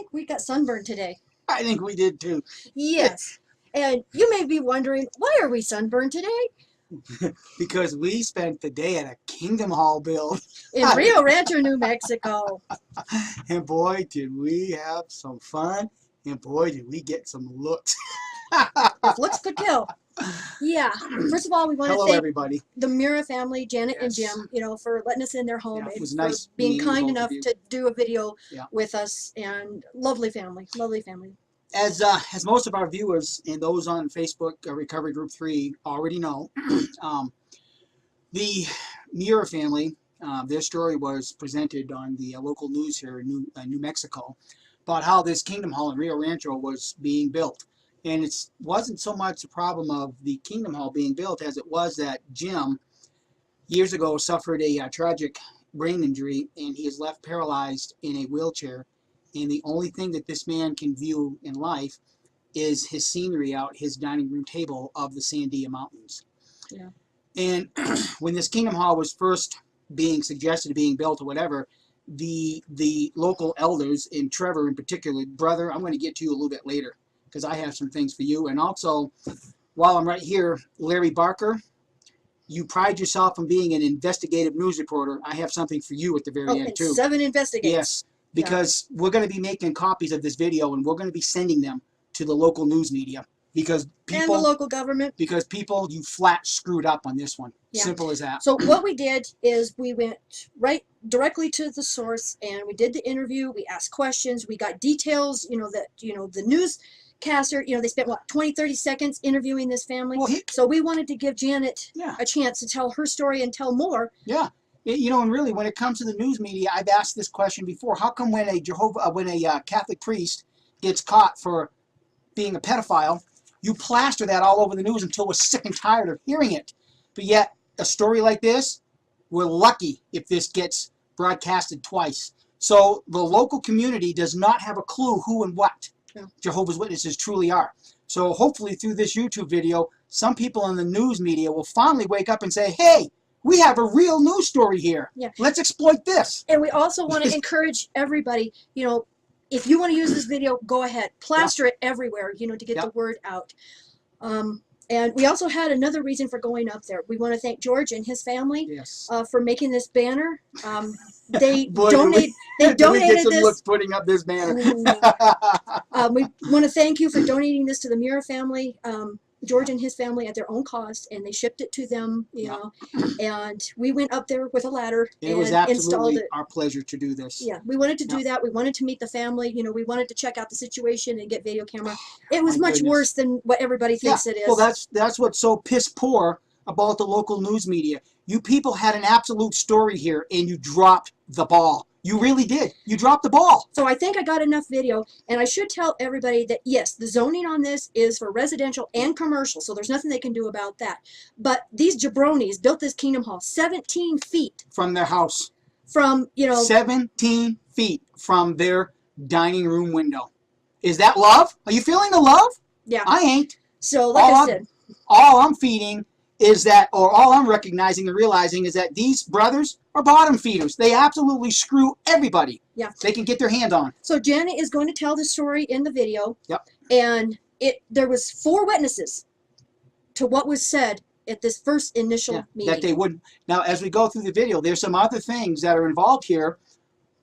think we got sunburned today. I think we did too. Yes. And you may be wondering, why are we sunburned today? Because we spent the day at a Kingdom Hall build. In Rio Rancho, New Mexico. And boy, did we have some fun. And boy, did we get some looks. If looks could kill. Yeah. First of all, we want to Hello, thank everybody. the Mira family, Janet and Yes. Jim, for letting us in their home Yeah, it and was for nice being meeting kind both of enough you. to do a video Yeah. with us. And lovely family. Lovely family. As most of our viewers and those on Facebook, Recovery Group 3, already know, the Mira family, their story was presented on the local news here in New Mexico about how this Kingdom Hall in Rio Rancho was being built. And it wasn't so much a problem of the Kingdom Hall being built as it was that Jim, years ago, suffered a tragic brain injury, and he is left paralyzed in a wheelchair. And the only thing that this man can view in life is his scenery out his dining room table of the Sandia Mountains. Yeah. And when this Kingdom Hall was first being suggested, being built or whatever, the local elders, and Trevor in particular, brother, I'm going to get to you a little bit later because I have some things for you. And also, while I'm right here, Larry Barker, you pride yourself on being an investigative news reporter. I have something for you at the very end and too. 7 investigators. Yes, because we're going to be making copies of this video and we're going to be sending them to the local news media because people, and the local government. because people, you flat screwed up on this one. Yeah. Simple as that. So what we did is we went directly to the source and we did the interview. We asked questions. We got details. The newscaster. They spent 20-30 seconds interviewing this family. Well, so we wanted to give Janet Yeah. a chance to tell her story and tell more. Yeah. And really, when it comes to the news media, I've asked this question before. How come when a Catholic priest gets caught for being a pedophile, you plaster that all over the news until we're sick and tired of hearing it? But yet, a story like this, we're lucky if this gets broadcasted twice. So the local community does not have a clue who and what Jehovah's Witnesses truly are. So hopefully through this YouTube video, some people in the news media will finally wake up and say, hey, we have a real news story here. Yeah. Let's exploit this. And we also want to encourage everybody, if you want to use this video, go ahead. Plaster it everywhere, to get the word out. And we also had another reason for going up there. We want to thank George and his family for making this banner. They donated we get some this. looks putting up this banner. We want to thank you for donating this to the Mira family. George and his family at their own cost, and they shipped it to them, and we went up there with a ladder and it was installed absolutely it. our pleasure to do this. Yeah, we wanted to do that. We wanted to meet the family. We wanted to check out the situation and get video camera. It was much worse than what everybody thinks it is. Well, that's what's so piss poor about the local news media. You people had an absolute story here, and you dropped the ball. You really did. You dropped the ball. So I think I got enough video, and I should tell everybody that, yes, the zoning on this is for residential and commercial, so there's nothing they can do about that. But these jabronis built this Kingdom Hall 17 feet. From their house. From, 17 feet from their dining room window. Is that love? Are you feeling the love? Yeah. I ain't. So, like I said. All I'm feeding is that, or all I'm recognizing and realizing is that these brothers are bottom feeders. They absolutely screw everybody. Yeah. They can get their hands on. So Janet is going to tell the story in the video. Yep. And there was 4 witnesses to what was said at this first initial meeting. That they wouldn't. Now, as we go through the video, there's some other things that are involved here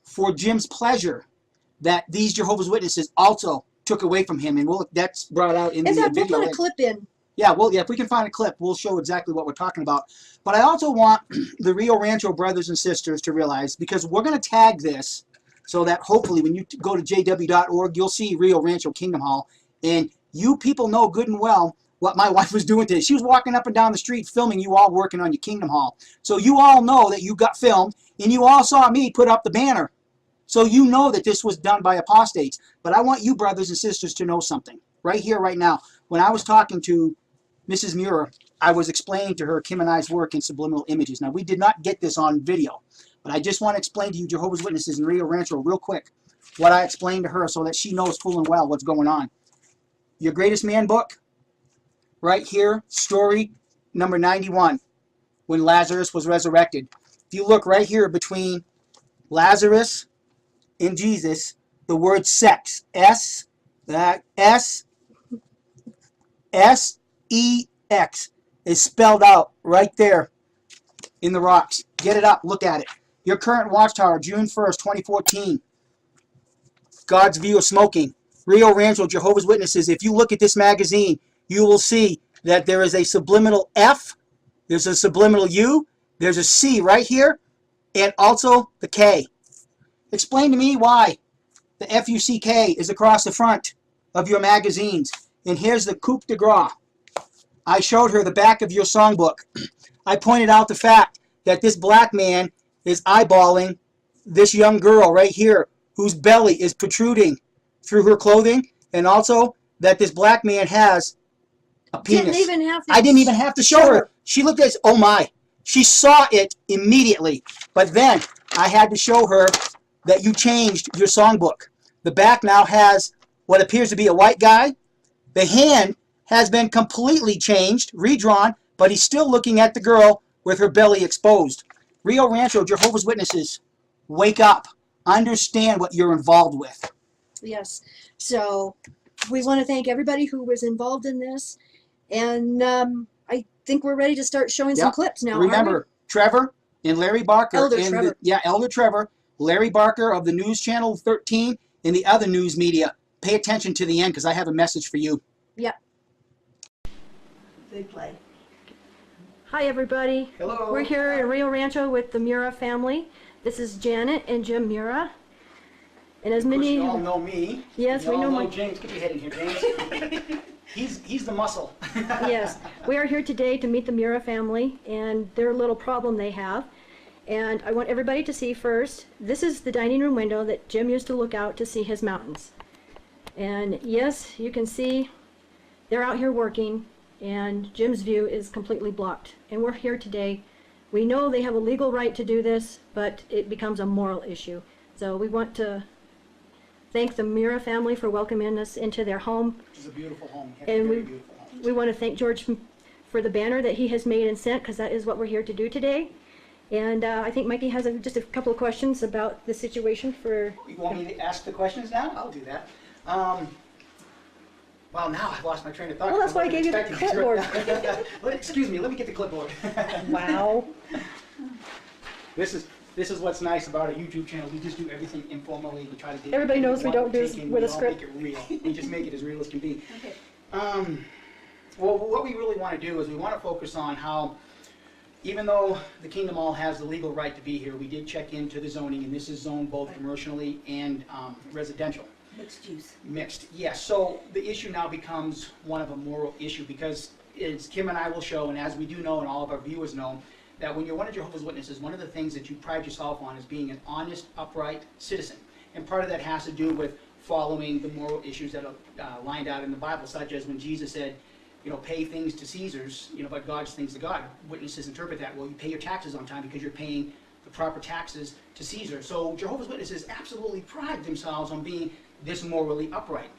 for Jim's pleasure that these Jehovah's Witnesses also took away from him. And that's brought out in the video. We'll put a clip in. Yeah, if we can find a clip, we'll show exactly what we're talking about. But I also want the Rio Rancho brothers and sisters to realize, because we're going to tag this so that hopefully when you go to jw.org, you'll see Rio Rancho Kingdom Hall. And you people know good and well what my wife was doing today. She was walking up and down the street filming you all working on your Kingdom Hall. So you all know that you got filmed, and you all saw me put up the banner. So you know that this was done by apostates. But I want you brothers and sisters to know something right here, right now. When I was talking to Mrs. Muir, I was explaining to her Kim and I's work in subliminal images. Now, we did not get this on video, but I just want to explain to you, Jehovah's Witnesses in Rio Rancho, real quick, what I explained to her so that she knows full and well what's going on. Your Greatest Man book, right here, story number 91, when Lazarus was resurrected. If you look right here between Lazarus and Jesus, the word sex. S-E-X is spelled out right there in the rocks. Get it up. Look at it. Your current watchtower, June 1st, 2014. God's view of smoking. Rio Rancho, Jehovah's Witnesses. If you look at this magazine, you will see that there is a subliminal F, there's a subliminal U, there's a C right here, and also the K. Explain to me why the F-U-C-K is across the front of your magazines. And here's the coup de grace. I showed her the back of your songbook. I pointed out the fact that this black man is eyeballing this young girl right here whose belly is protruding through her clothing, and also that this black man has a penis. I didn't even have to show her. She looked at it, oh my. She saw it immediately. But then I had to show her that you changed your songbook. The back now has what appears to be a white guy. The hand has been completely changed, redrawn, but he's still looking at the girl with her belly exposed. Rio Rancho, Jehovah's Witnesses, wake up. Understand what you're involved with. Yes. So we want to thank everybody who was involved in this. And I think we're ready to start showing some clips now. Remember, Trevor and Larry Barker. Elder Trevor. Elder Trevor. Larry Barker of the News Channel 13 and the other news media. Pay attention to the end because I have a message for you. Yeah. They play. Hi, everybody. Hello. We're here at Rio Rancho with the Mura family. This is Janet and Jim Mura. And as many... You all know me. Yes, we know Mike. James, get your head in here, James. He's the muscle. Yes. We are here today to meet the Mura family and their little problem they have. And I want everybody to see first, this is the dining room window that Jim used to look out to see his mountains. And yes, you can see they're out here working and Jim's view is completely blocked. And we're here today. We know they have a legal right to do this, but it becomes a moral issue. So we want to thank the Mura family for welcoming us into their home. Which is a beautiful home. And beautiful home. We want to thank George for the banner that he has made and sent, because that is what we're here to do today. And I think Mikey has just a couple of questions about the situation for... You want me to ask the questions now? I'll do that. Well, now I've lost my train of thought. Well, that's why I gave you the clipboard. Excuse me, let me get the clipboard. Wow. This is what's nice about a YouTube channel. We just do everything informally. We try to get everybody knows we don't do this with a script. We make it real. We just make it as real as can be. Okay. Well, what we really want to do is we want to focus on how, even though the Kingdom Hall has the legal right to be here, we did check into the zoning, and this is zoned both commercially and residential. Mixed use. Mixed, yes. So the issue now becomes one of a moral issue, because as Kim and I will show, and as we do know and all of our viewers know, that when you're one of Jehovah's Witnesses, one of the things that you pride yourself on is being an honest, upright citizen. And part of that has to do with following the moral issues that are lined out in the Bible, such as when Jesus said, you know, pay things to Caesar's, you know, but God's things to God. Witnesses interpret that, well, you pay your taxes on time because you're paying the proper taxes to Caesar. So Jehovah's Witnesses absolutely pride themselves on being this morally upright.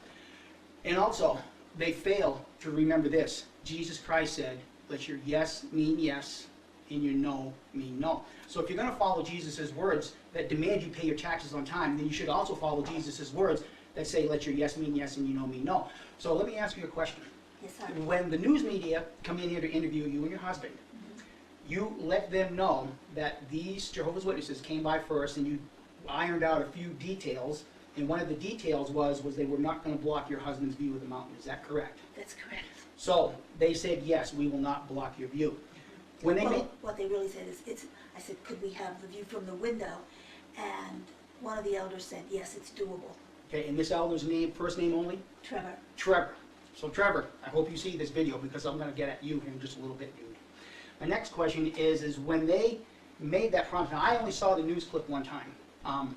And also, they fail to remember this. Jesus Christ said, let your yes mean yes, and your no mean no. So if you're going to follow Jesus' words that demand you pay your taxes on time, then you should also follow Jesus' words that say, let your yes mean yes and your no mean no. So let me ask you a question. Yes, sir. When the news media come in here to interview you and your husband, you let them know that these Jehovah's Witnesses came by first, and you ironed out a few details, and one of the details was they were not going to block your husband's view of the mountain. Is that correct? That's correct. So they said, yes, we will not block your view. When they made... What they really said is, I said, could we have the view from the window? And one of the elders said, yes, it's doable. Okay, and this elder's name, first name only? Trevor. Trevor. So Trevor, I hope you see this video, because I'm going to get at you here in just a little bit, dude. My next question is when they made that promise, now I only saw the news clip one time,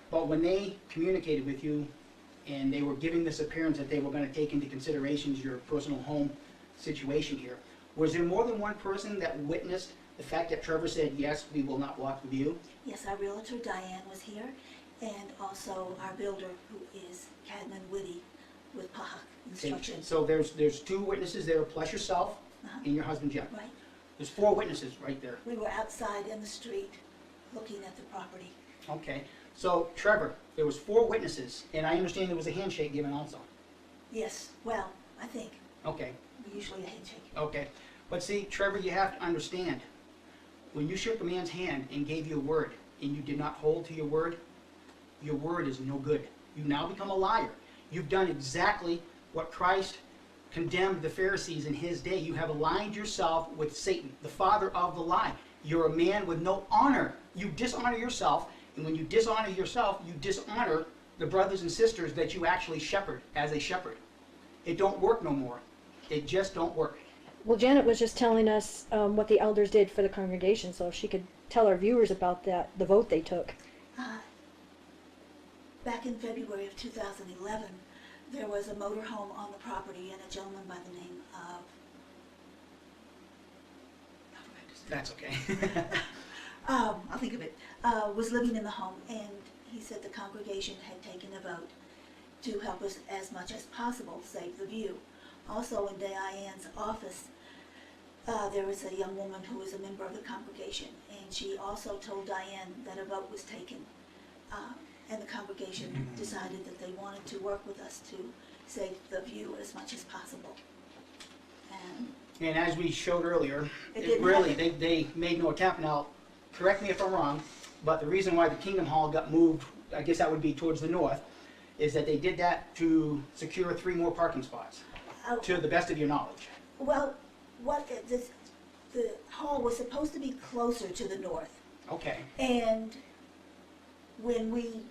but when they communicated with you and they were giving this appearance that they were going to take into consideration your personal home situation here, was there more than one person that witnessed the fact that Trevor said, yes, we will not block the view? Yes, our realtor Diane was here, and also our builder, who is Cadman Whitty with Pahak Construction. So there's two witnesses there, plus yourself and your husband Jim. Right. There's four witnesses right there. We were outside in the street looking at the property. Okay. So, Trevor, there was 4 witnesses, and I understand there was a handshake given also. Yes, well, I think, Okay, usually a handshake. okay. But see, Trevor, you have to understand, when you shook a man's hand and gave you a word, and you did not hold to your word is no good. You now become a liar. You've done exactly what Christ condemned the Pharisees in his day. You have aligned yourself with Satan, the father of the lie. You're a man with no honor. You dishonor yourself, and when you dishonor yourself, you dishonor the brothers and sisters that you actually shepherd as a shepherd. It don't work no more. It just don't work. Well, Janet was just telling us what the elders did for the congregation, so if she could tell our viewers about that, the vote they took. Back in February of 2011, there was a motorhome on the property, and a gentleman by the name of, I forgot his name. That's okay. I'll think of it, was living in the home, and he said the congregation had taken a vote to help us as much as possible save the view. Also in Diane's office, there was a young woman who was a member of the congregation, and she also told Diane that a vote was taken, and the congregation decided that they wanted to work with us to save the view as much as possible. And as we showed earlier, It it didn't really, happen. they made no attempt. Now, correct me if I'm wrong, but the reason why the Kingdom Hall got moved, I guess that would be towards the north, is that they did that to secure 3 more parking spots, Oh, to the best of your knowledge. well, the hall was supposed to be closer to the north. Okay, And when we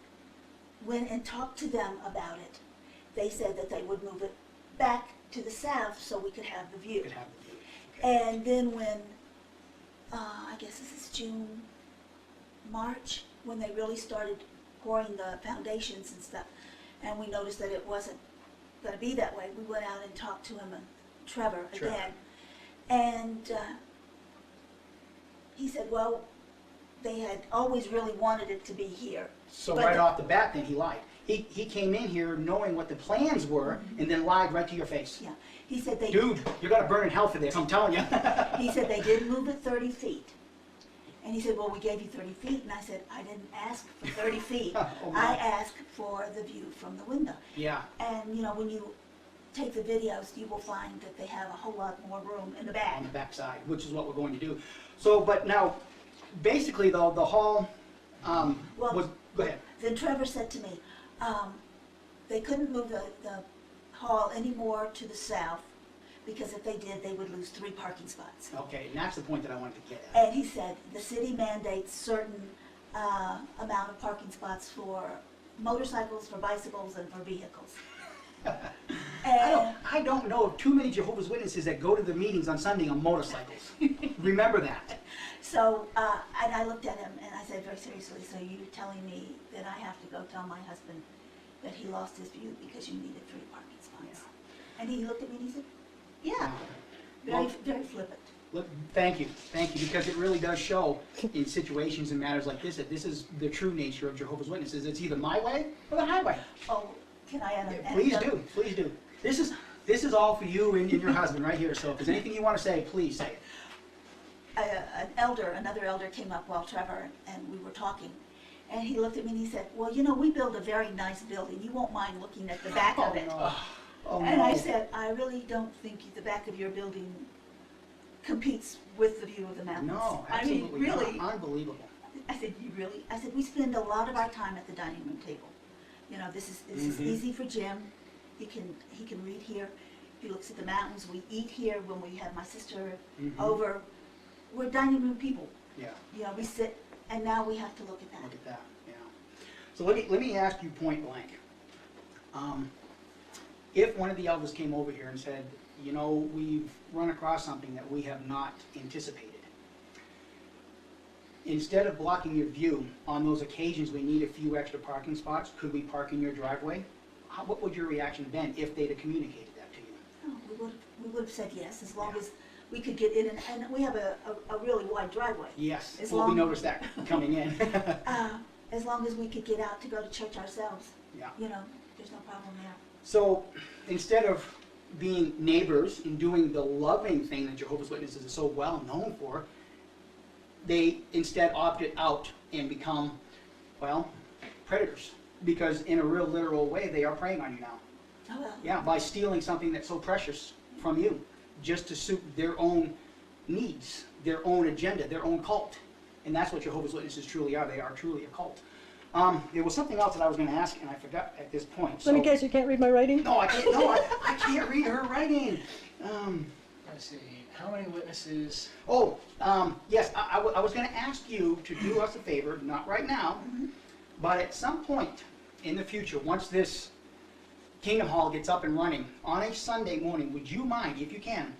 went and talked to them about it, they said that they would move it back to the south so we could have the view. could have the view. Okay. And then when, I guess this is June, March, when they really started pouring the foundations and stuff, and we noticed that it wasn't going to be that way, we went out and talked to him and Trevor again. And he said, well, they had always really wanted it to be here. So But right the- off the bat, then he lied. He came in here knowing what the plans were, and then lied right to your face. Yeah, he said they, Dude, you're gonna burn in hell for this, I'm telling you. he said they did move it 30 feet. And he said, well, we gave you 30 feet. And I said, I didn't ask for 30 feet. Oh, my. I asked for the view from the window. Yeah, And, you know, when you take the videos, you will find that they have a whole lot more room in the back. on the back side, which is what we're going to do. So, but now, basically though, the hall Well- was, go ahead. Then Trevor said to me, they couldn't move the hall any more to the south, because if they did, they would lose 3 parking spots. Okay, and that's the point that I wanted to get at. And he said the city mandates certain amount of parking spots for motorcycles, for bicycles, and for vehicles. And I don't know of too many Jehovah's Witnesses that go to the meetings on Sunday on motorcycles. Remember that. so, and I looked at him and I said very seriously, so you're telling me that I have to go tell my husband that he lost his view because you needed 3 parking spots? And he looked at me and he said, yeah, very, Well- very flippant. Look, thank you, because it really does show in situations and matters like this that this is the true nature of Jehovah's Witnesses. It's either my way or the highway. Oh, can I add an Please anecdote? do, please do. This is all for you and your husband right here. So if there's anything you want to say, please say it. Another elder came up while Trevor and we were talking, and he looked at me and he said, well, you know, we build a very nice building. You won't mind looking at the back of it. no. Oh, And no. I said, I really don't think the back of your building competes with the view of the mountains. No, I mean, absolutely really. not. Unbelievable. I said, you really? I said, we spend a lot of our time at the dining room table. You know, this is Mhm. easy for Jim. He can read here. He looks at the mountains. We eat here when we have my sister Mhm. over. We're dining room people. Yeah, You know, we sit, and now we have to look at that. look at that. Yeah. So let me ask you point blank. If one of the elders came over here and said, you know, we've run across something that we have not anticipated. Instead of blocking your view, on those occasions we need a few extra parking spots, could we park in your driveway? What would your reaction have been if they'd have communicated that to you? Oh, we would have said yes, as long Yeah. as we could get in, and we have a really wide driveway. Yes, As well, we long- noticed that coming in. As long as we could get out to go to church ourselves, Yeah. you know, there's no problem there. So instead of being neighbors and doing the loving thing that Jehovah's Witnesses is so well known for, they instead opted out and become, well, predators, because in a real literal way, they are preying on you now. Oh, well. Yeah, by stealing something that's so precious from you, just to suit their own needs, their own agenda, their own cult. And that's what Jehovah's Witnesses truly are. They are truly a cult. There was something else that I was going to ask, and I forgot at this point. Let me guess, you can't read my writing? No, I can't. No, I can't read her writing. Let's see, how many witnesses? Oh, yes, I was going to ask you to do us a favor, not right now, but at some point in the future, once this Kingdom Hall gets up and running, on a Sunday morning, would you mind, if you can,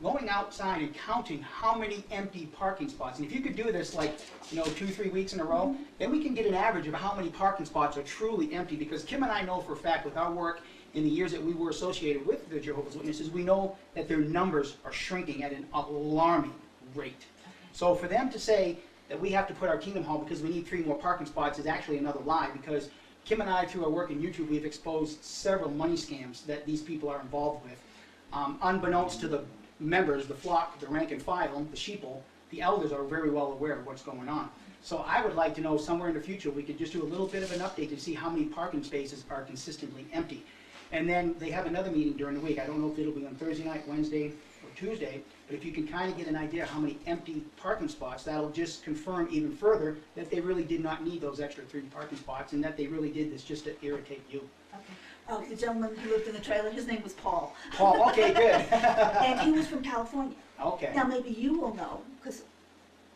going outside and counting how many empty parking spots? And if you could do this like, 2-3 weeks in a row, then we can get an average of how many parking spots are truly empty, because Kim and I know for a fact with our work in the years that we were associated with the Jehovah's Witnesses, we know that their numbers are shrinking at an alarming rate. So for them to say that we have to put our Kingdom Hall because we need 3 more parking spots is actually another lie, because Kim and I, through our work in YouTube, we've exposed several money scams that these people are involved with. Unbeknownst to the members, the flock, the rank and file, the sheeple, the elders are very well aware of what's going on. So I would like to know somewhere in the future we could just do a little bit of an update to see how many parking spaces are consistently empty. And then they have another meeting during the week. I don't know if it'll be on Thursday night, Wednesday, or Tuesday, but if you can kind of get an idea how many empty parking spots, that'll just confirm even further that they really did not need those extra 3 parking spots, and that they really did this just to irritate you. Okay. Oh, the gentleman who lived in the trailer, his name was Paul. Paul, okay, good. And he was from California. Okay. Now, maybe you will know, because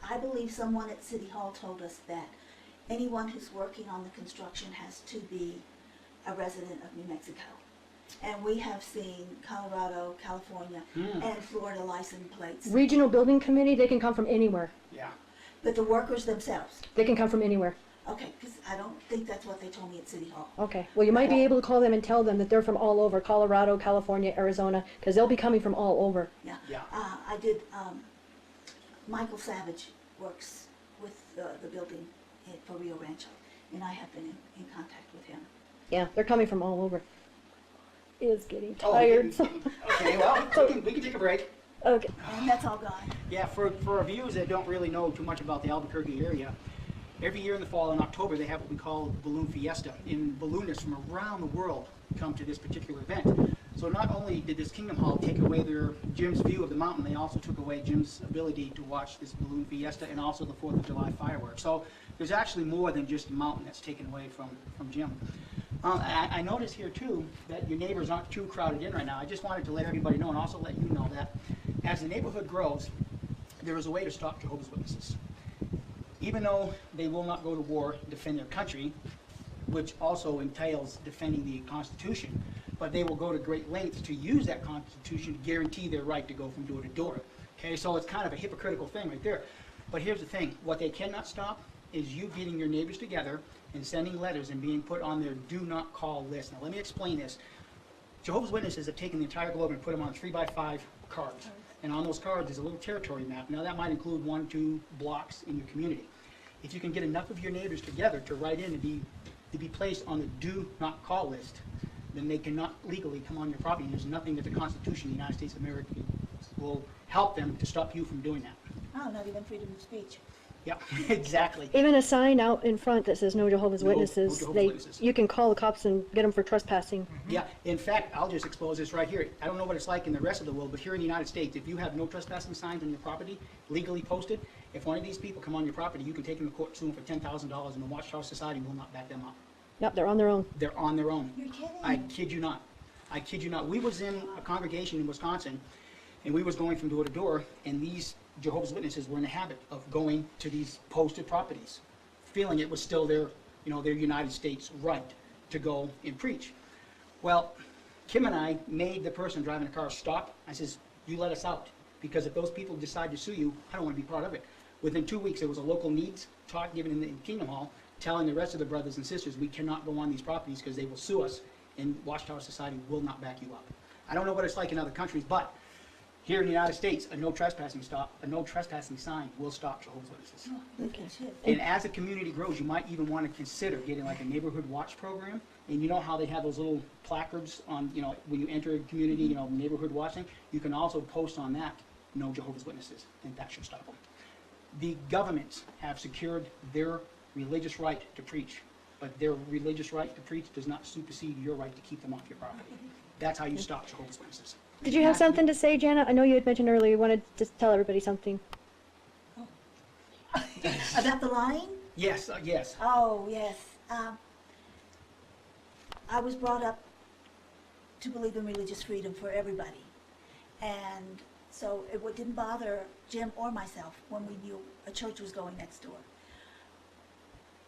I believe someone at City Hall told us that anyone who's working on the construction has to be a resident of New Mexico. And we have seen Colorado, California, and Florida license plates. Regional Building Committee, they can come from anywhere. Yeah. But the workers themselves. They can come from anywhere. Okay, because I don't think that's what they told me at City Hall. Okay. Well, you might be able to call them and tell them that they're from all over, Colorado, California, Arizona, because they'll be coming from all over. Yeah. Yeah. I did, Michael Savage works with the building for Rio Rancho, and I have been in contact with him. Yeah, they're coming from all over. Is getting Oh, tired. okay, well, we can take a break. Okay. And that's all gone. Yeah, for our viewers that don't really know too much about the Albuquerque area, every year in the fall in October they have what we call Balloon Fiesta, and balloonists from around the world come to this particular event. So not only did this Kingdom Hall take away Jim's view of the mountain, they also took away Jim's ability to watch this Balloon Fiesta and also the 4th of July fireworks. So there's actually more than just the mountain that's taken away from Jim. I noticed here too that your neighbors aren't too crowded in right now. I just wanted to let everybody know and also let you know that as the neighborhood grows, there is a way to stop Jehovah's Witnesses. Even though they will not go to war to defend their country, which also entails defending the Constitution, but they will go to great lengths to use that Constitution to guarantee their right to go from door to door. Okay, so it's kind of a hypocritical thing right there. But here's the thing, what they cannot stop is you getting your neighbors together and sending letters and being put on their do not call list. Now let me explain this. Jehovah's Witnesses have taken the entire globe and put them on 3x5 cards. And on those cards is a little territory map. Now that might include 1-2 blocks in your community. If you can get enough of your neighbors together to write in and be placed on the do not call list, then they cannot legally come on your property. There's nothing that the Constitution of the United States of America will help them to stop you from doing that. Oh, not even freedom of speech. Yeah, exactly. Even a sign out in front that says no Jehovah's No Witnesses, Jehovah's they, Witnesses. you can call the cops and get them for trespassing. Yeah, in fact, I'll just expose this right here. I don't know what it's like in the rest of the world, but here in the United States, if you have no trespassing signs on your property, legally posted, if one of these people come on your property, you can take them to court, sue them for $10,000, and the Watchtower Society will not back them up. Yep, they're on their own. They're on their own. You're kidding. I kid you not. I kid you not. We was in a congregation in Wisconsin, and we was going from door to door, and these Jehovah's Witnesses were in the habit of going to these posted properties, feeling it was still their United States right to go and preach. Well, Kim and I made the person driving the car stop. I says, you let us out, because if those people decide to sue you, I don't want to be part of it. Within 2 weeks, there was a local needs talk given in the Kingdom Hall, telling the rest of the brothers and sisters we cannot go on these properties because they will sue us, and Watchtower Society will not back you up. I don't know what it's like in other countries, but here in the United States, a no trespassing sign will stop Jehovah's Witnesses. Okay. And as the community grows, you might even want to consider getting like a neighborhood watch program. And you know how they have those little placards on, when you enter a community, neighborhood watching? You can also post on that, no Jehovah's Witnesses, and that should stop them. The governments have secured their religious right to preach. But their religious right to preach does not supersede your right to keep them off your property. That's how you stop Jehovah's Witnesses. Did you have something to say, Janet? I know you had mentioned earlier you wanted to tell everybody something. About the lying? Yes, yes. Oh, yes. I was brought up to believe in religious freedom for everybody. And so it didn't bother Jim or myself when we knew a church was going next door.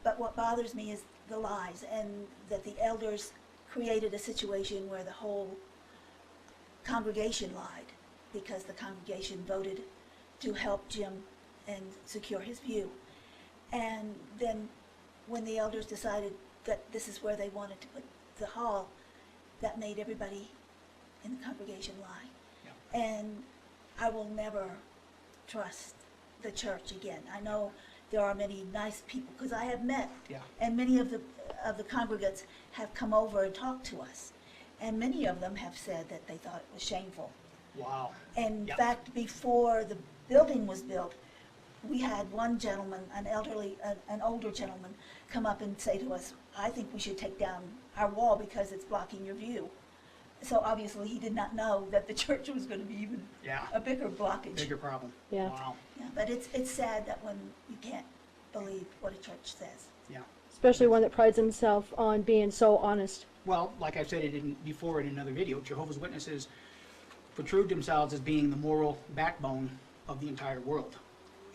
But what bothers me is the lies, and that the elders created a situation where the whole congregation lied, because the congregation voted to help Jim and secure his view. And then when the elders decided that this is where they wanted to put the hall, that made everybody in the congregation lie. Yeah. And I will never trust the church again. I know there are many nice people, because I have met, Yeah. and many of the congregants have come over and talked to us. And many of them have said that they thought it was shameful. Wow. In Yep. fact, before the building was built, we had one gentleman, an older gentleman, come up and say to us, I think we should take down our wall because it's blocking your view. So obviously he did not know that the church was going to be even Yeah. a bigger blockage. Bigger problem. Yeah. Wow. Yeah, but it's sad that when you can't believe what a church says. Yeah. Especially one that prides himself on being so honest. Well, like I said before in another video, Jehovah's Witnesses protrude themselves as being the moral backbone of the entire world.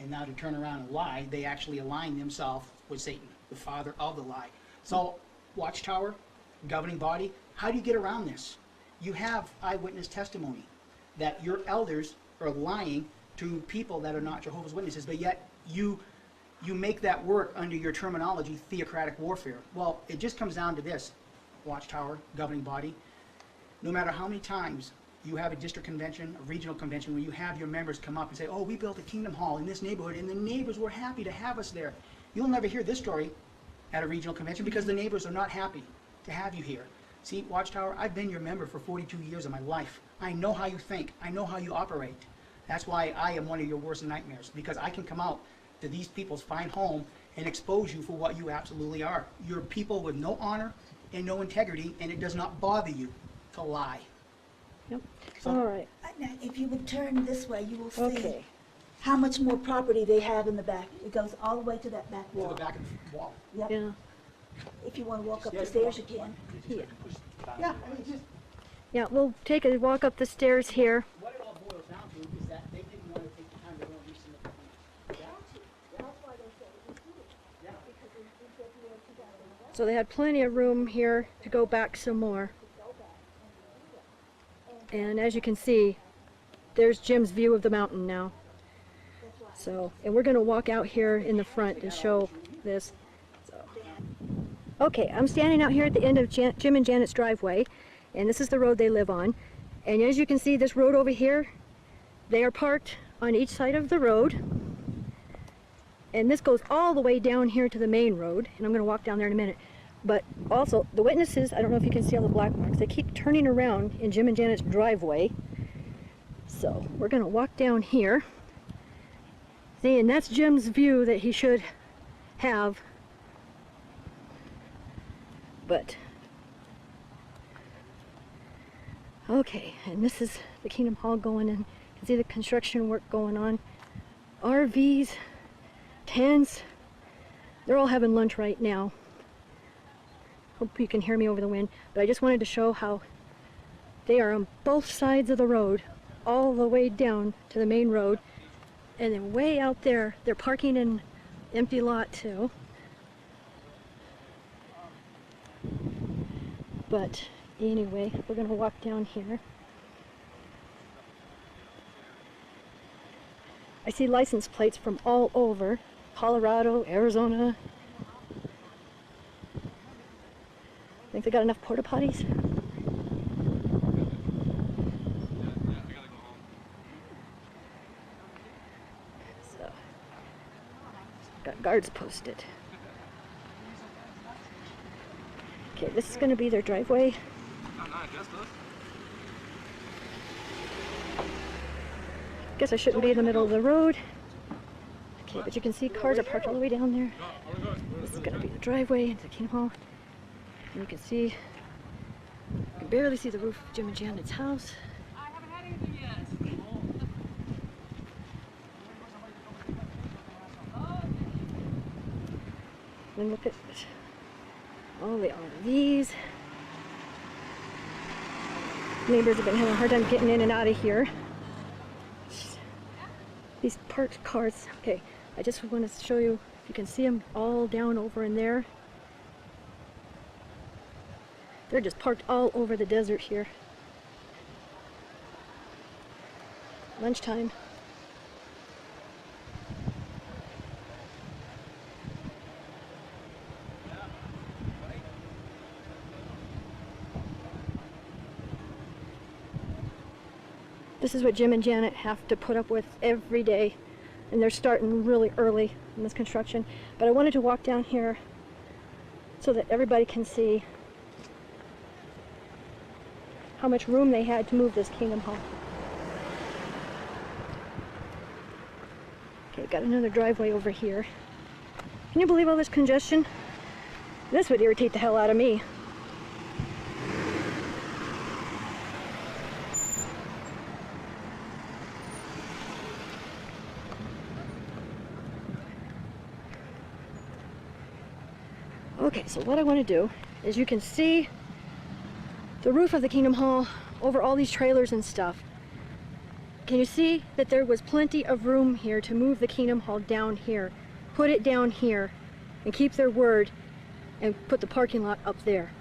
And now to turn around and lie, they actually align themselves with Satan, the father of the lie. So, Watchtower, governing body, how do you get around this? You have eyewitness testimony that your elders are lying to people that are not Jehovah's Witnesses, but yet you make that work under your terminology, theocratic warfare. Well, it just comes down to this, Watchtower, governing body. No matter how many times you have a district convention, a regional convention, where you have your members come up and say, oh, we built a Kingdom Hall in this neighborhood, and the neighbors were happy to have us there. You'll never hear this story at a regional convention because the neighbors are not happy to have you here. See, Watchtower, I've been your member for 42 years of my life. I know how you think. I know how you operate. That's why I am one of your worst nightmares, because I can come out to these people's fine home and expose you for what you absolutely are. You're people with no honor and no integrity, and it does not bother you to lie. Yep. So- All right. Now, if you would turn this way, you will see Okay. how much more property they have in the back. It goes all the way to that back To wall. the back of the wall. Yep. Yeah. If you want to walk up Yeah, the stairs, you can. Yeah. Yeah, I mean, just Yeah. We'll take a walk up the stairs here. what it all boils down to is that they didn't want to take the time to go and resubmit the plan. So they had plenty of room here to go back some more. And as you can see, there's Jim's view of the mountain now. So, and we're going to walk out here in the front and show this. So. Okay, I'm standing out here at the end of Jim and Janet's driveway, and this is the road they live on. And as you can see, this road over here, they are parked on each side of the road. And this goes all the way down here to the main road, and I'm going to walk down there in a minute. But also, the witnesses, I don't know if you can see all the black marks, they keep turning around in Jim and Janet's driveway. So, we're going to walk down here. See, and that's Jim's view that he should have. But, okay, and this is the Kingdom Hall going in. You can see the construction work going on. RVs, tents, they're all having lunch right now. Hope you can hear me over the wind, but I just wanted to show how they are on both sides of the road, all the way down to the main road, and then way out there, they're parking in empty lot too. But anyway, we're gonna walk down here. I see license plates from all over, Colorado, Arizona. Think they got enough porta potties? So, got guards posted. Okay, this is going to be their driveway. Guess I shouldn't be in the middle of the road. Okay, but you can see cars are parked all the way down there. This is going to be the driveway into the Kingdom Hall. And you can see, you can barely see the roof of Jim and Janet's house. I haven't had anything yet. And look at all the RVs. Neighbors have been having a hard time getting in and out of here. These parked cars. Okay, I just want to show you if you can see them all down over in there. They're just parked all over the desert here. Lunchtime. This is what Jim and Janet have to put up with every day, and they're starting really early in this construction. But I wanted to walk down here so that everybody can see how much room they had to move this Kingdom Hall. Okay, got another driveway over here. Can you believe all this congestion? This would irritate the hell out of me. Okay, so what I want to do is, you can see the roof of the Kingdom Hall over all these trailers and stuff. Can you see that there was plenty of room here to move the Kingdom Hall down here, put it down here, and keep their word and put the parking lot up there?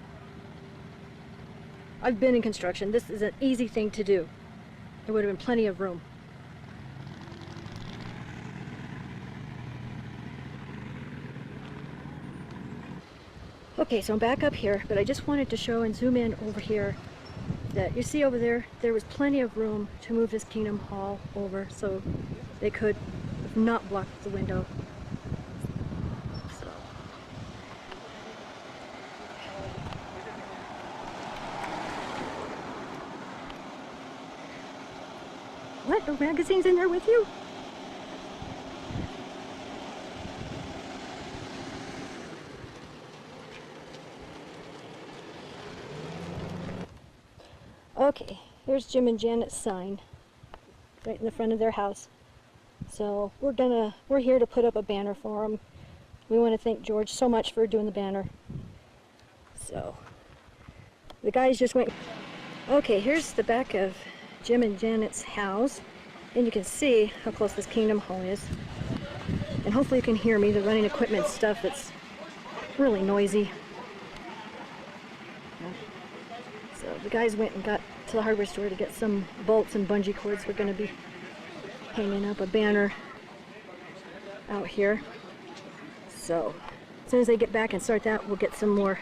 I've been in construction. This is an easy thing to do. There would have been plenty of room. Okay, so I'm back up here, but I just wanted to show and zoom in over here that you see over there, there was plenty of room to move this Kingdom Hall over, so they could not block the window. So. What? No magazines in there with you? Okay, here's Jim and Janet's sign right in the front of their house. So we're here to put up a banner for them. We want to thank George so much for doing the banner. So the guys just went. Okay, here's the back of Jim and Janet's house, and you can see how close this Kingdom Hall is. And hopefully you can hear me, the running equipment stuff that's really noisy. So the guys went and got to the hardware store to get some bolts and bungee cords. We're going to be hanging up a banner out here. So as soon as they get back and start that, we'll get some more.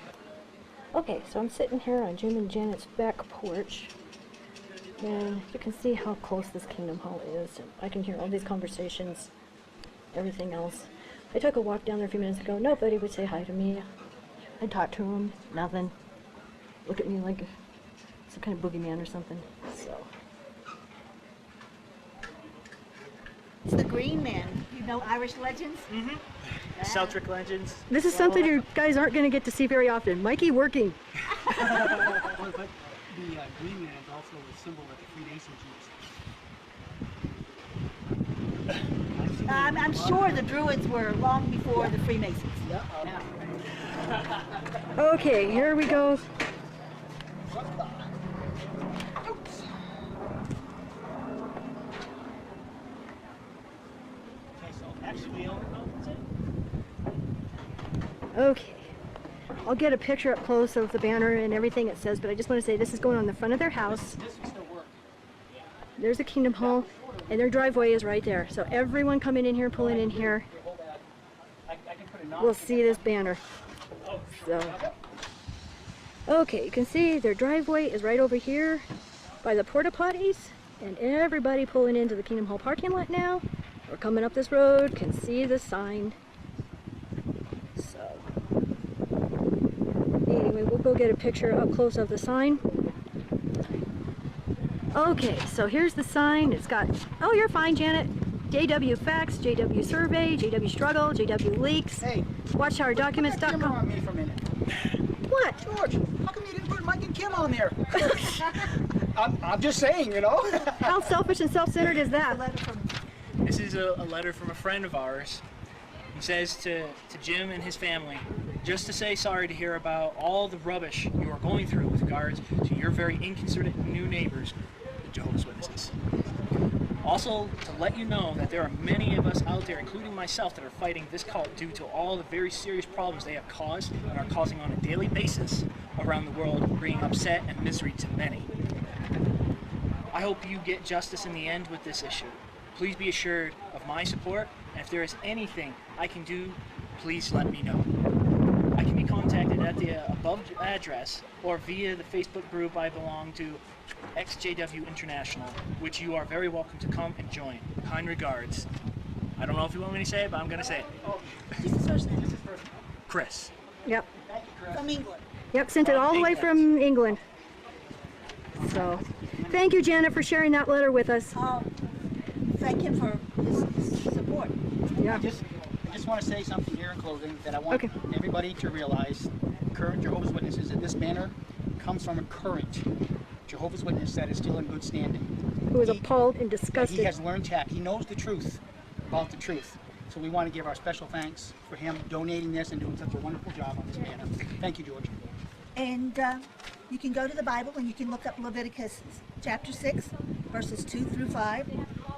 Okay, so I'm sitting here on Jim and Janet's back porch, and you can see how close this Kingdom Hall is. I can hear all these conversations, everything else. I took a walk down there a few minutes ago. Nobody would say hi to me. I talked to them, nothing. Look at me like some kind of boogeyman or something. So It's the Green Man. You know Irish legends? Mm-hmm. Celtic legends. this is something you guys aren't going to get to see very often. Mikey working. But the Green Man is also a symbol that the Freemasons use. I'm sure the Druids were long before the Freemasons. Okay, here we go. Okay, so actually, that's it. Okay. I'll get a picture up close of the banner and everything it says, but I just want to say this is going on the front of their house. This will still work. There's the Kingdom Hall, and their driveway is right there. So everyone coming in here, pulling in here, I can put a knob. will see this banner. So, okay, you can see their driveway is right over here by the porta potties, and everybody pulling into the Kingdom Hall parking lot now, or coming up this road, can see the sign. So, anyway, we'll go get a picture up close of the sign. Okay, so here's the sign. It's got, oh, you're fine, Janet. JW Facts, JW Survey, JW Struggle, JW Leaks, Hey, WatchTowerDocuments.com. camera on me for a minute. What? George, how come you didn't put Mike and Kim on there? I'm just saying, you know. How selfish and self-centered is that? This is a letter from a friend of ours. He says to Jim and his family, just to say sorry to hear about all the rubbish you are going through with regards to your very inconsiderate new neighbors, the Jehovah's Witnesses. Also, to let you know that there are many of us out there, including myself, that are fighting this cult due to all the very serious problems they have caused and are causing on a daily basis around the world, bringing upset and misery to many. I hope you get justice in the end with this issue. Please be assured of my support, and if there is anything I can do, please let me know. I can be contacted at the above address or via the Facebook group I belong to, XJW International, which you are very welcome to come and join. Kind regards. I don't know if you want me to say it, but I'm going to say it. What's his first name? Chris. Yep. From England. Yep, sent it all the way from England. So, thank you, Janet, for sharing that letter with us. Thank him for his support. Yeah. I just want to say something here in closing that I want Okay. everybody to realize. Current Jehovah's Witnesses, and this banner comes from a current Jehovah's Witness that is still in good standing. Who was He- appalled and He disgusted. has learned tact. He knows the truth about the truth. So we want to give our special thanks for him donating this and doing such a wonderful job on this banner. Thank you, George. And you can go to the Bible and you can look up Leviticus chapter 6, verses 2 through 5,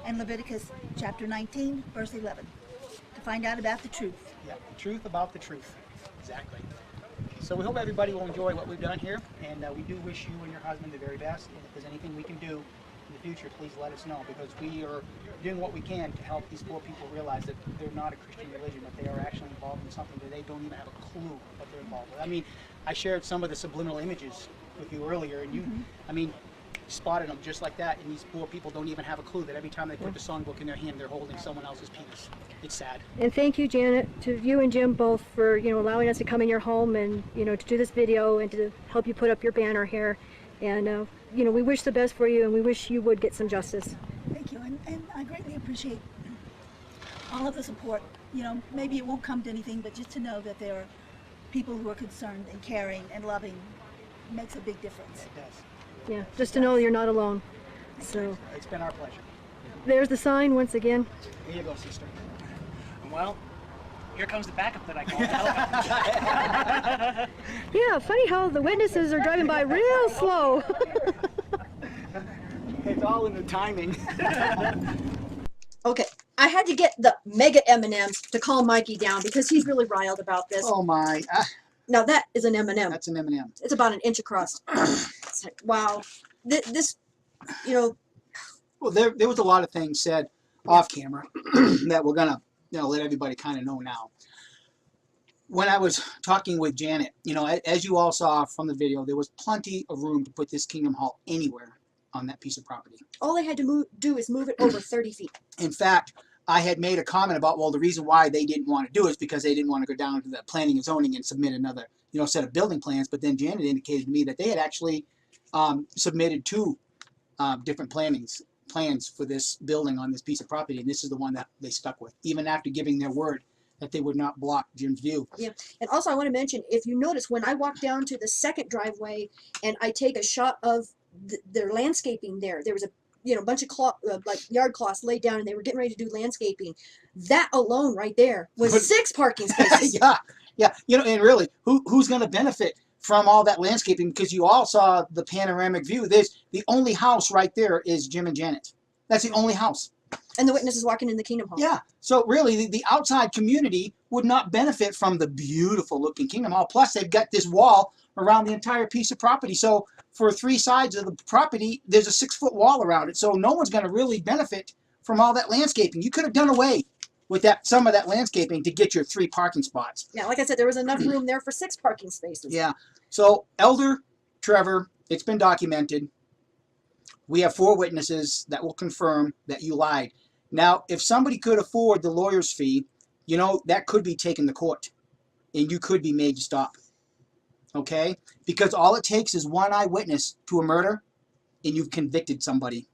and Leviticus chapter 19, verse 11, to find out about the truth. Yeah, the truth about the truth. Exactly. So we hope everybody will enjoy what we've done here, and we do wish you and your husband the very best. And if there's anything we can do in the future, please let us know, because we are doing what we can to help these poor people realize that they're not a Christian religion, that they are actually involved in something that they don't even have a clue what they're involved with. I mean, I shared some of the subliminal images with you earlier, and you, I mean, spotted them just like that, and these poor people don't even have a clue that every time they put the songbook in their hand, they're holding someone else's penis. It's sad. And thank you, Janet, to you and Jim both for, allowing us to come in your home and, to do this video and to help you put up your banner here. And, we wish the best for you, and we wish you would get some justice. Thank you, and I greatly appreciate all of the support. Maybe it won't come to anything, but just to know that there are people who are concerned and caring and loving makes a big difference. It does. Yeah, just to know you're not alone. So, It's been our pleasure. there's the sign once again. Here you go, sister. Well, here comes the backup that I called to help. Yeah, funny how the witnesses are driving by real slow. It's all in the timing. Okay, I had to get the mega M&Ms to calm Mikey down because he's really riled about this. Oh my, Now that is an M&M. that's an M&M. It's about an inch across. It's like, wow. This, Well, there was a lot of things said off camera that we're gonna, let everybody kind of know now. When I was talking with Janet, as you all saw from the video, there was plenty of room to put this Kingdom Hall anywhere on that piece of property. all they had to do is move it over 30 feet. In fact, I had made a comment about, well, the reason why they didn't want to do it is because they didn't want to go down to the planning and zoning and submit another, set of building plans. But then Janet indicated to me that they had actually submitted two different plans for this building on this piece of property, and this is the one that they stuck with, even after giving their word that they would not block Jim's view. Yeah, and also I want to mention, if you notice, when I walk down to the second driveway and I take a shot of their landscaping there was a bunch of yard cloths laid down, and they were getting ready to do landscaping. That alone right there was But- 6 parking spaces. yeah, and really, who's going to benefit from all that landscaping? Because you all saw the panoramic view. There's the only house right there is Jim and Janet. That's the only house. And the witnesses walking in the Kingdom Hall. Yeah, so really, the outside community would not benefit from the beautiful looking Kingdom Hall. Plus, they've got this wall around the entire piece of property. So for 3 sides of the property, there's a 6-foot wall around it. So no one's going to really benefit from all that landscaping. You could have done away with some of that landscaping to get your 3 parking spots. Yeah, like I said, there was enough room there for 6 parking spaces. Yeah. So Elder Trevor, it's been documented. We have 4 witnesses that will confirm that you lied. Now, if somebody could afford the lawyer's fee, that could be taken to court, and you could be made to stop. Okay? Because all it takes is one eyewitness to a murder, and you've convicted somebody.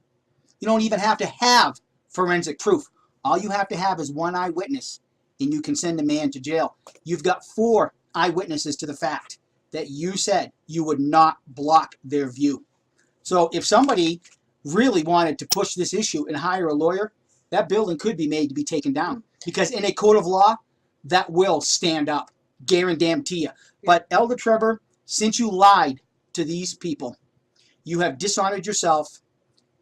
You don't even have to have forensic proof. All you have to have is one eyewitness, and you can send a man to jail. You've got 4 eyewitnesses to the fact that you said you would not block their view. So if somebody really wanted to push this issue and hire a lawyer, that building could be made to be taken down. Because in a court of law, that will stand up. Guarantee you. But Elder Trevor, since you lied to these people, you have dishonored yourself,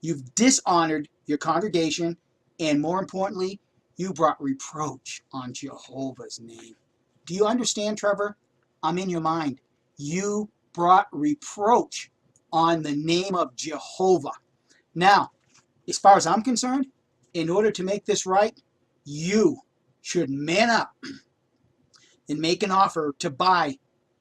you've dishonored your congregation, and more importantly, you brought reproach on Jehovah's name. Do you understand, Trevor? I'm in your mind. You brought reproach on the name of Jehovah. Now, as far as I'm concerned, in order to make this right, you should man up and make an offer to buy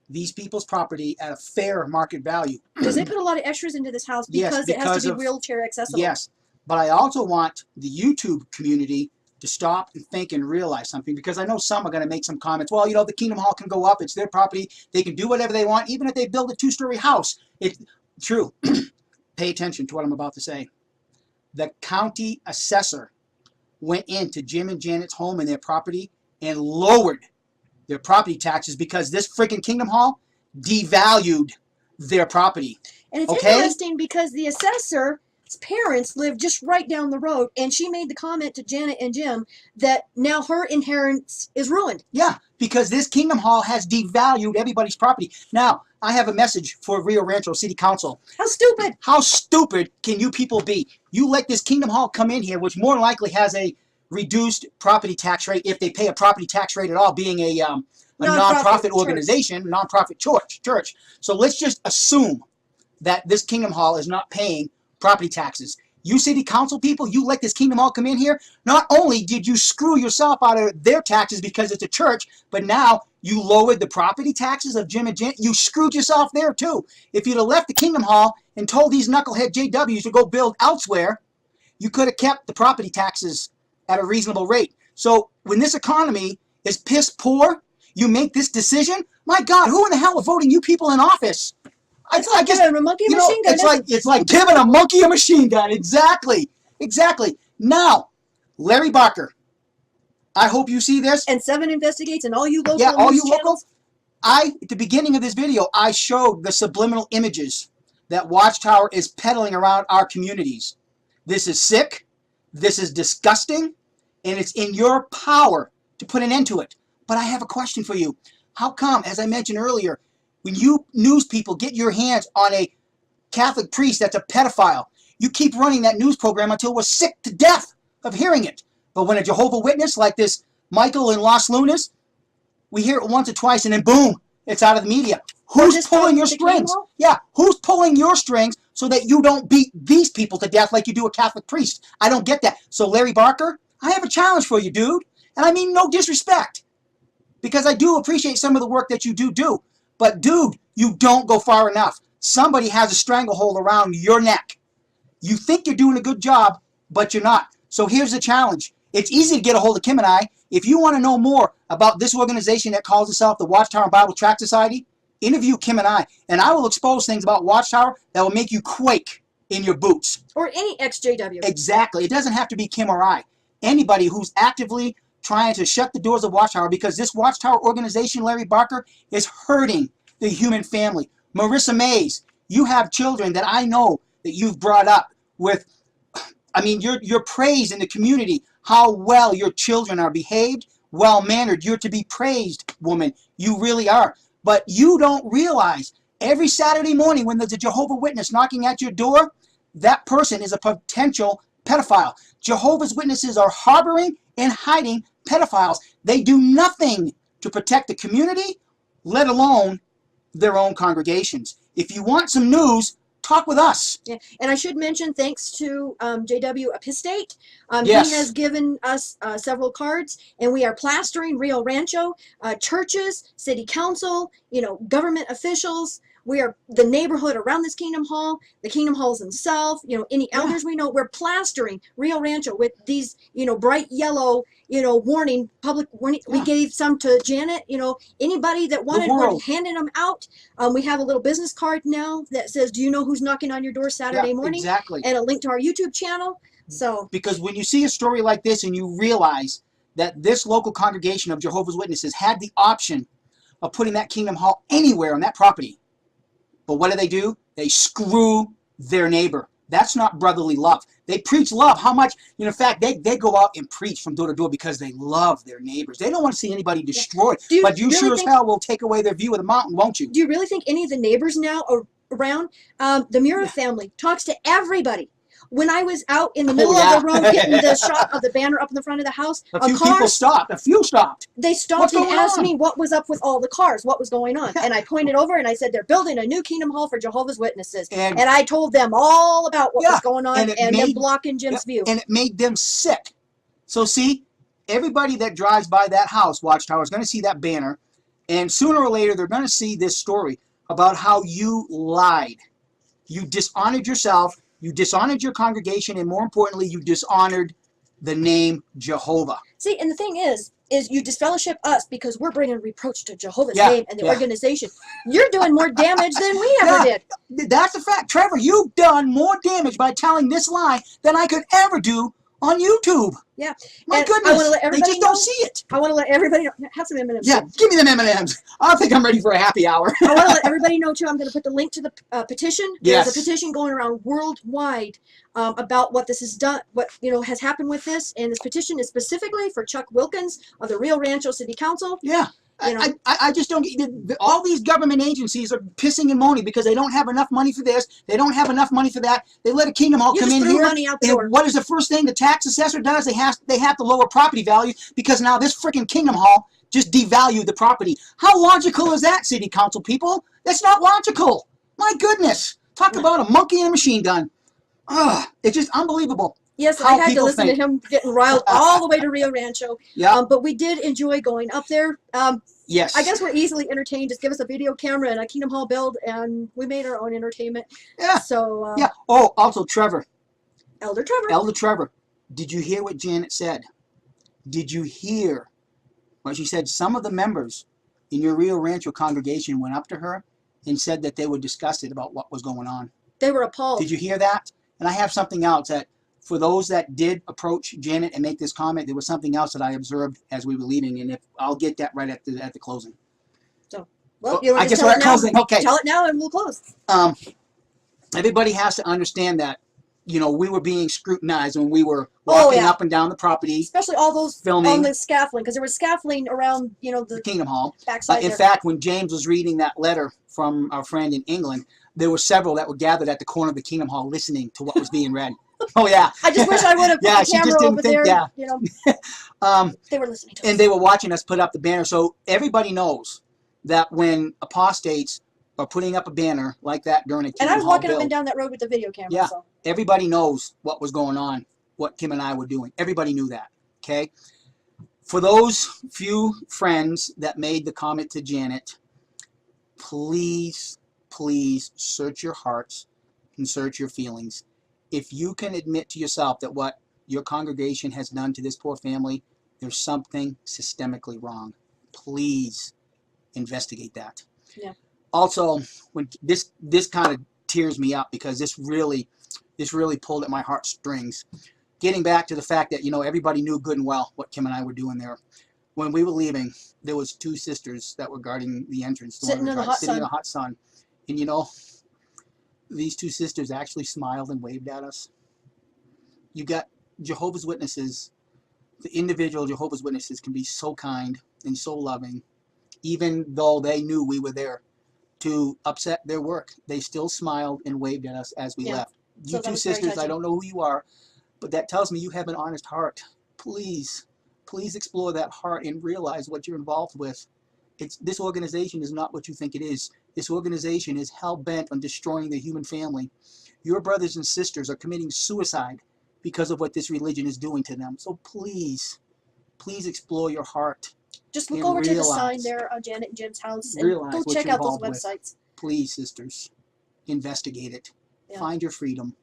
these people's property at a fair market value. Because they put a lot of extras into this house Yes, because it has because to be of- wheelchair accessible. Yes, but I also want the YouTube community to stop and think and realize something, because I know some are going to make some comments. Well, you know, the Kingdom Hall can go up. It's their property. They can do whatever they want, even if they build a 2-story house. It's true. Pay attention to what I'm about to say. The county assessor went into Jim and Janet's home and their property and lowered their property taxes because this freaking Kingdom Hall devalued their property. And it's Okay. interesting because the assessor's parents live just right down the road, and she made the comment to Janet and Jim that now her inheritance is ruined. Yeah, because this Kingdom Hall has devalued everybody's property. Now, I have a message for Rio Rancho City Council. How stupid! How stupid can you people be? You let this Kingdom Hall come in here, which more than likely has a reduced property tax rate, if they pay a property tax rate at all, being a nonprofit organization, nonprofit church. So let's just assume that this Kingdom Hall is not paying property taxes. You city council people, you let this Kingdom Hall come in here. Not only did you screw yourself out of their taxes because it's a church, but now you lowered the property taxes of Jim and Jen. You screwed yourself there too. If you'd have left the Kingdom Hall and told these knucklehead JWs to go build elsewhere, you could have kept the property taxes at a reasonable rate. So when this economy is piss poor, you make this decision? My God, who in the hell are voting you people in office? It's like giving a monkey a machine gun. It's like giving a monkey a machine gun. Exactly. Now, Larry Barker, I hope you see this. And 7 investigates, and all you local All news you channels. at the beginning of this video, I showed the subliminal images that Watchtower is peddling around our communities. This is sick. This is disgusting. And it's in your power to put an end to it. But I have a question for you. How come, as I mentioned earlier, when you news people get your hands on a Catholic priest that's a pedophile, you keep running that news program until we're sick to death of hearing it? But when a Jehovah Witness like this Michael in Los Lunas, we hear it once or twice and then boom, it's out of the media. Who's pulling your strings? Yeah, who's pulling your strings so that you don't beat these people to death like you do a Catholic priest? I don't get that. So Larry Barker, I have a challenge for you, dude. And I mean no disrespect, because I do appreciate some of the work that you do. But dude, you don't go far enough. Somebody has a stranglehold around your neck. You think you're doing a good job, but you're not. So here's the challenge. It's easy to get a hold of Kim and I. If you want to know more about this organization that calls itself the Watchtower Bible Tract Society, interview Kim and I will expose things about Watchtower that will make you quake in your boots. Or any ex-JW. Exactly. It doesn't have to be Kim or I. Anybody who's actively trying to shut the doors of Watchtower, because this Watchtower organization, Larry Barker, is hurting the human family. Marissa Mays, you have children that I know that you've brought up with, I mean, your praise in the community, how well your children are behaved, well-mannered. You're to be praised, woman. You really are. But you don't realize every Saturday morning when there's a Jehovah Witness knocking at your door, that person is a potential pedophile. Jehovah's Witnesses are harboring and hiding pedophiles. They do nothing to protect the community, let alone their own congregations. If you want some news, talk with us. Yeah, and I should mention, thanks to JW Epistate, Yes. he has given us several cards, and we are plastering Rio Rancho, churches, city council, government officials. We are the neighborhood around this Kingdom Hall, the Kingdom Halls themselves, any elders we know. We're plastering Rio Rancho with these, bright yellow, warning, public warning. We gave some to Janet, anybody that wanted, we're handing them out. We have a little business card now that says, do you know who's knocking on your door Saturday morning? Exactly. And a link to our YouTube channel. So, because when you see a story like this and you realize that this local congregation of Jehovah's Witnesses had the option of putting that Kingdom Hall anywhere on that property, but what do? They screw their neighbor. That's not brotherly love. They preach love. How much, in fact, they go out and preach from door to door because they love their neighbors. They don't want to see anybody destroyed. But you really sure as hell will take away their view of the mountain, won't you? Do you really think any of the neighbors now around, the Mura family talks to everybody? When I was out in the middle of the road getting the shot of the banner up in the front of the house, a few people stopped. A few stopped. They stopped and asked me what was up with all the cars, what was going on. And I pointed over and I said, they're building a new Kingdom Hall for Jehovah's Witnesses. And I told them all about what was going on and they're blocking Jim's view. And it made them sick. So see, everybody that drives by that house, Watchtower, is going to see that banner. And sooner or later, they're going to see this story about how you lied. You dishonored yourself. You dishonored your congregation, and more importantly, you dishonored the name Jehovah. See, and the thing is you disfellowship us because we're bringing reproach to Jehovah's name and the organization. You're doing more damage than we ever did. That's a fact. Trevor, you've done more damage by telling this lie than I could ever do on YouTube. Yeah. My goodness, they just don't see it. I want to let everybody know. Have some M&Ms. Yeah, give me them M&Ms. I think I'm ready for a happy hour. I want to let everybody know, too, I'm going to put the link to the petition. There's a petition going around worldwide about what this has done, what has happened with this. And this petition is specifically for Chuck Wilkins of the Rio Rancho City Council. Yeah. I just don't get all these government agencies are pissing and moaning because they don't have enough money for this, they don't have enough money for that. They let a Kingdom Hall come in here, and what is the first thing the tax assessor does? They have to lower property value because now this freaking Kingdom Hall just devalued the property. How logical is that, City Council people? That's not logical. My goodness, talk about a monkey and a machine gun. It's just unbelievable. Yes, I had to listen to him getting riled all the way to Rio Rancho. Yeah. But we did enjoy going up there. Yes. I guess we're easily entertained. Just give us a video camera and a Kingdom Hall build, and we made our own entertainment. Yeah. So. Yeah. Oh, also Trevor. Elder Trevor. Elder Trevor. Did you hear what Janet said? Did you hear what she said? Some of the members in your Rio Rancho congregation went up to her and said that they were disgusted about what was going on. They were appalled. Did you hear that? And I have something else that. For those that did approach Janet and make this comment, there was something else that I observed as we were leaving, and I'll get that right at the closing. So, well, you want to tell it now? Closing. Okay. Tell it now, and we'll close. Everybody has to understand that, we were being scrutinized when we were walking up and down the property, especially all those filming on the scaffolding, because there was scaffolding around, the Kingdom Hall. Backside in fact, when James was reading that letter from our friend in England, there were several that were gathered at the corner of the Kingdom Hall listening to what was being read. Oh yeah. I just wish I would have put the camera over there. They were listening to us. And they were watching us put up the banner. So everybody knows that when apostates are putting up a banner like that during a Kingdom Hall and I was walking build, up and down that road with the video camera. Yeah. So. Everybody knows what was going on, what Kim and I were doing. Everybody knew that. Okay. For those few friends that made the comment to Janet, please search your hearts and search your feelings. If you can admit to yourself that what your congregation has done to this poor family, there's something systemically wrong. Please investigate that. Yeah. Also, when this kind of tears me up because this really pulled at my heartstrings. Getting back to the fact that everybody knew good and well what Kim and I were doing there. When we were leaving, there was two sisters that were guarding the entrance. Sitting in the hot sun. And these two sisters actually smiled and waved at us. You got Jehovah's Witnesses. The individual Jehovah's Witnesses can be so kind and so loving, even though they knew we were there to upset their work. They still smiled and waved at us as we left. You two sisters, I don't know who you are, but that tells me you have an honest heart. Please explore that heart and realize what you're involved with. This organization is not what you think it is. This organization is hell-bent on destroying the human family. Your brothers and sisters are committing suicide because of what this religion is doing to them. So please explore your heart. Just look over to the sign there on Janet and Jim's house and go check out those websites. please, sisters, investigate it. Yeah. Find your freedom.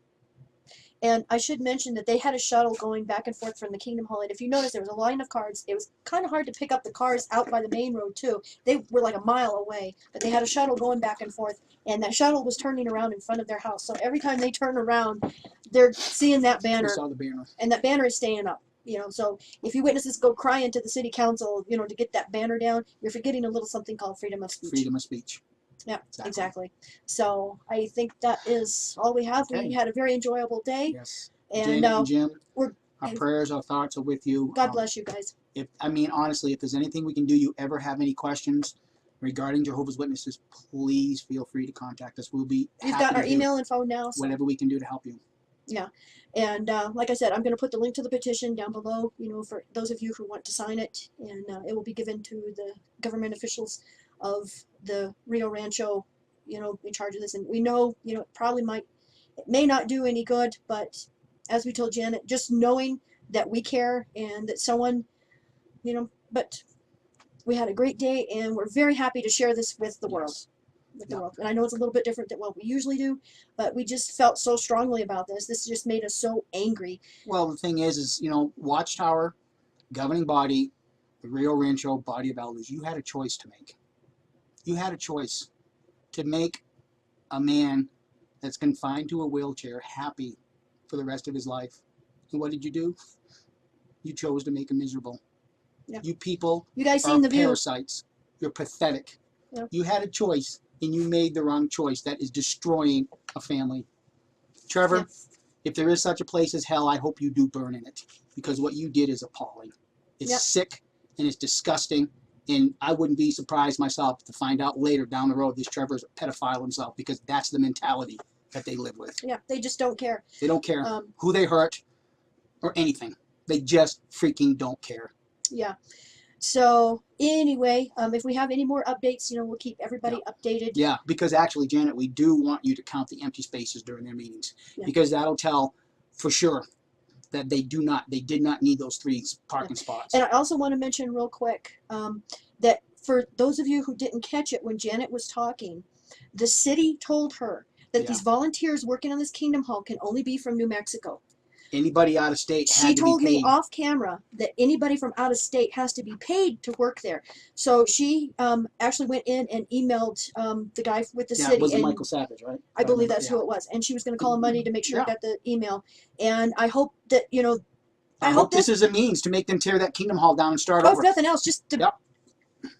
And I should mention that they had a shuttle going back and forth from the Kingdom Hall. And if you notice, there was a line of cars. It was kind of hard to pick up the cars out by the main road, too. They were like a mile away. But they had a shuttle going back and forth. And that shuttle was turning around in front of their house. So every time they turn around, they're seeing that We banner. saw the banner. And that banner is staying up. You know, so if you witnesses go crying to the city council, you know, to get that banner down, you're forgetting a little something called freedom of speech. Freedom of speech. Yeah, exactly. So I think that is all we have. Okay. We had a very enjoyable day. Yes. And Janet and Jim, we're- our prayers, our thoughts are with you. God bless you guys. Honestly, if there's anything we can do, you ever have any questions regarding Jehovah's Witnesses, please feel free to contact us. We'll be We've happy got our to do email and phone now. So, whatever we can do to help you. yeah. And like I said, I'm going to put the link to the petition down below, you know, for those of you who want to sign it. And it will be given to the government officials of the Rio Rancho, you know, in charge of this. And we know, you know, it may not do any good, but as we told Janet, just knowing that we care and that someone, you know, but we had a great day and we're very happy to share this with the world. Yes. With the Yeah. world. And I know it's a little bit different than what we usually do, but we just felt so strongly about this. This just made us so angry. Well, the thing is, you know, Watchtower, governing body, the Rio Rancho body of elders, you had a choice to make. You had a choice to make a man that's confined to a wheelchair happy for the rest of his life. And what did you do? You chose to make him miserable. Yeah. You people You guys are seen the view? parasites. You're pathetic. Yeah. You had a choice, and you made the wrong choice. That is destroying a family. Trevor, Yeah. if there is such a place as hell, I hope you do burn in it, because what you did is appalling. It's Yeah. sick, and it's disgusting, and I wouldn't be surprised myself to find out later down the road this Trevor's a pedophile himself, because that's the mentality that they live with. Yeah, they just don't care. They don't care Um, who they hurt or anything. They just freaking don't care. Yeah. So anyway, if we have any more updates, you know, we'll keep everybody updated. Yeah, because actually, Janet, we do want you to count the empty spaces during their meetings, Yeah. because that'll tell for sure that they did not need those 3 parking spots. And I also want to mention real quick that for those of you who didn't catch it when Janet was talking, the city told her that Yeah. these volunteers working on this Kingdom Hall can only be from New Mexico. Anybody out of state had She to told be me paid. off camera that anybody from out of state has to be paid to work there. So she actually went in and emailed the guy with the Yeah, city. it was and Michael Savage, right? I believe that's Yeah. who it was. And she was going to call him Monday to make sure Yeah. he got the email. And I hope that, you know, I hope this is a means to make them tear that Kingdom Hall down and start if over. nothing else, just to Yep.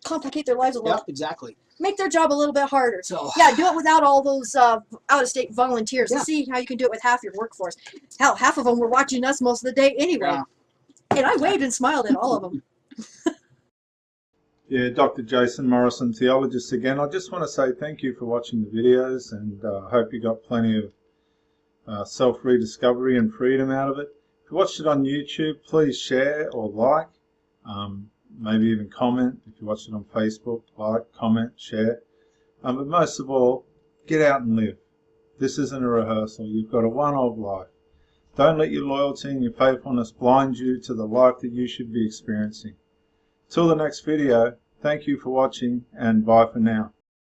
complicate their lives a little. Yep, exactly. Make their job a little bit harder. So Yeah, do it without all those out-of-state volunteers. Yeah. Let's see how you can do it with half your workforce. Hell, half of them were watching us most of the day anyway. Yeah. And I waved and smiled at all of them. Yeah, Dr. Jason Morrison, theologist again. I just want to say thank you for watching the videos, and I hope you got plenty of self-rediscovery and freedom out of it. If you watched it on YouTube, please share or like, maybe even comment. If you watched it on Facebook, like, comment, share. But most of all, get out and live. This isn't a rehearsal. You've got a one-off life. Don't let your loyalty and your faithfulness blind you to the life that you should be experiencing. Till the next video, thank you for watching, and bye for now.